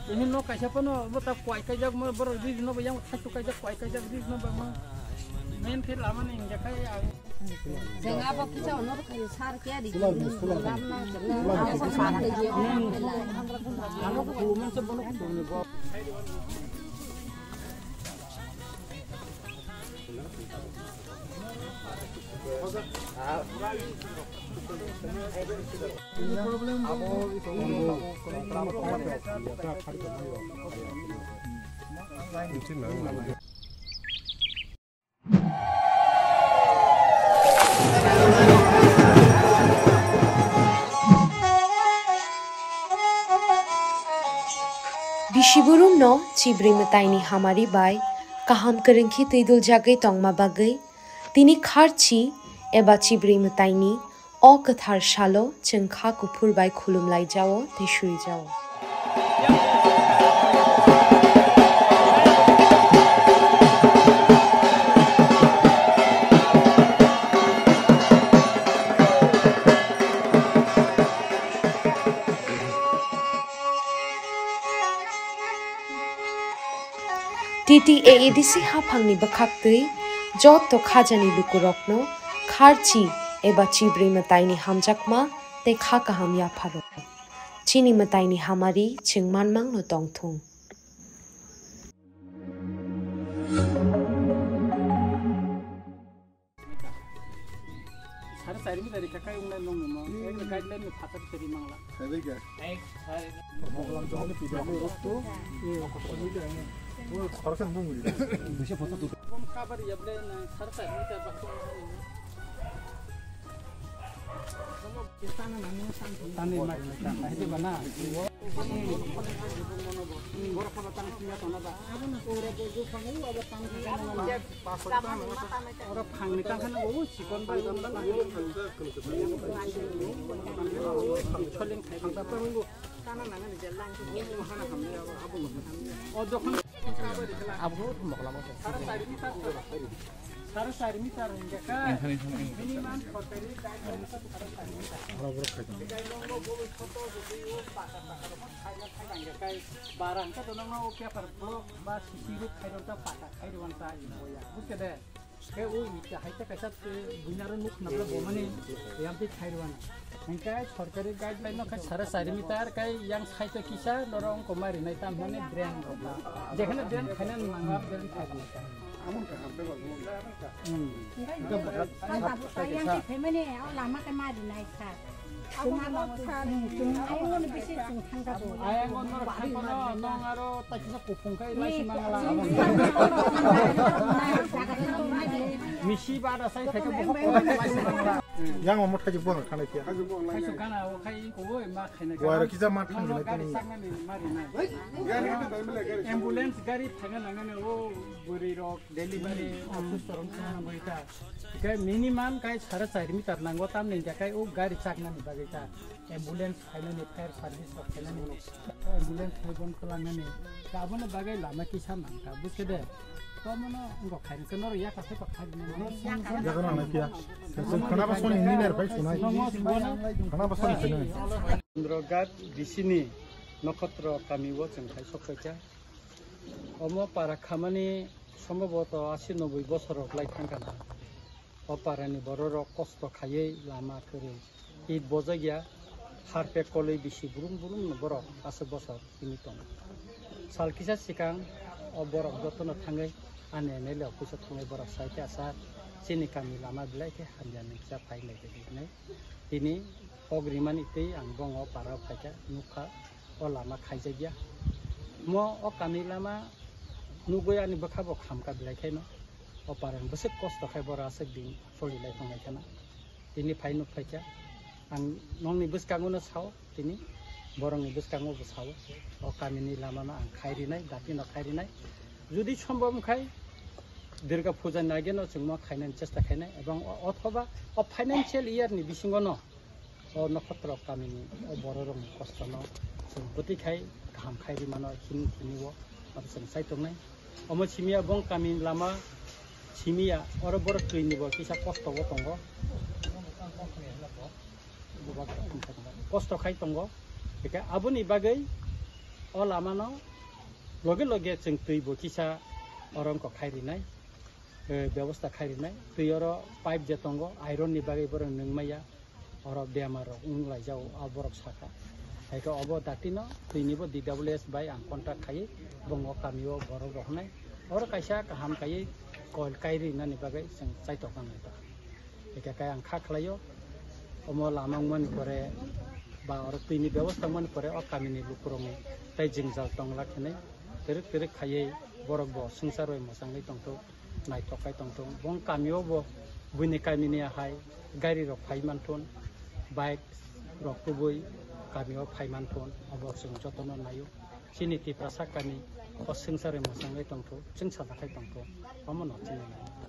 Ini no kaisa pa no bata kwai kaisa mo baro di no bayang thasu kaisa kwai kaisa di no ba ma main phir lama ning ja kai Jangan apa kita honor kayu sar kia di dalam apa sar di dia ano ko man sa bono ko ni ba Bishiburum no cibri mataini hamari bai kaham kerengki tidul jagai tongma bagai tini kharchi eba cibri mataini o kathar shalo chengkha kupur bai khulum lai jao te shui jao TTAADC hapangni bakhaktai jotto khajani lukurokno kharchi eba chibri mataini hamjakma te kha kaham ya pharo chini mataini hamari chingmanmang no tongthung sar sari mi dari kakai unai nong mo ek guideline mi phatar teri mangla Sabi ka? ek sari Moglang to ni pida mo rokto. Wo sarkan mo nguli. Bisha foto tu. bom kabar yable na sar sari mi ta bakto tani mari na hedi bana gor pala tan siya to na ba abo na ora go pangu aba tang ora phang ni tang khana wo sikon ba dam na choling khai ta pa ngo kana na ni jelang ki mo khana khamne abo o jokhon abo mokla mo sar sari mi tar inga ka minimum khoteri kai ni sa sar sari mi tar Barabar khai ta. kai longo bo photo video pata pata khai na khai inga kai barang ka donang no kya par blog ba sisi ru khai ron ta pata khai ron ta in boya buke de ke o mi ta hai ta kaisa buinaron mukh na bo mane yam ti khai ron engkai sorkari guideline no kai sar sari mi tar kai yang khai ta kisa dorong komari nai tam mane brand roba jekhane brand khainan mangap brand khai Amun ka hampe ba mo. yang family au lama kan mari naik ka au nama ai ngon bisi sing thangka bo ayang ngon khai kono nong aro ta kisa kupung kai lai simangala misi bada sai khai ka bo lai simangala Yang mo thaji bo khana kia. khai su kana o khai ko oi ma khai na Wa ra kiza ma thang ni gari sangani mari na ambulance gari thanga nangane o buri rok delivery office torong kana boita kai minimum kai sara sari mi tar nango tam ning kai o gari chakna ni bagita ambulance khaina ni fire service rok khaina ni ambulance khaibon kolanga ni kabona bagai lama kisa mangka buskede tomono ngo khain kenor ya ka se ka khain ni Jaga na kia. Khana ba soni engineer bai sunai. Khana ba soni sunai. Indrogat disini নক্ষত্র কামিও जों खाय सखैजा अमो पारा खामानि सम्भवत 80-90 বছরক लाइथांगाना अपारानि बररक कष्ट खायै लामा करे ईद बजागिया हारपे कलै बिसि बुरुम बुरुम बरक 80 বছর तिनि दं सालकिसा सिगां अबरक जतन थाङै आने नेले फैसा थाङै बरक साइके आसा सिनि कामि लामा बिलाइके हामजानि जा फाइलाय दिनै तिनि अग्रिमानि तै आं दङ पारा फाइका नुखा o lama khaijagia mo o kami lama nugoyani bakhabo khamka bilai khaino o parang bose kosto khai bora se din soli lai thongai kana tini phainu phaika ang nongni buskangono sao tini borongni bwskango bo sawo o kamini lamano ang khairinaय datino khairinaय jodi সম্ভব khai Durga Puja nageno chungma khainani chesta khainay ebong othoba o financial year ni bisingono o nakhotra kamini o bororong kostono chung buti khai kaham khairi mano hiniwo absang saitongnay omo chimia bong kamin lama chimia oro bor tuinibo kisa kosto go tongo kosto khai tongo eka abuni bagai o lamano loge loge chung tuibo kisa orong ko khairinay ব্যবস্থা খাইরিনাय তুইoro pipe je tongo iron ni bagai borong nungmaya oro bemar unglai jau aborok saka haiko obo datino tuinibo DWS bai ang contract khai bongo kamio borok rohnay oro kaisa kaham kai kol kairi nani bagai sing chaito kanai ta eka kai ang kha khlayo omo lamang mon pore ba oro tuini ব্যবস্থা mon pore o kamini lukurong tai jingjal tongla khene terik terik khaiye borok bo sungsaroi mosangai tongto nai tokai tongtong bong kamio bo buini kamini hai gari rok phaimanton bike rok kubui kamio phaimanton abo sung jotono nayo chini ti prasakani o sungsare mosangai tongto chingsa dakai tongto omo no chini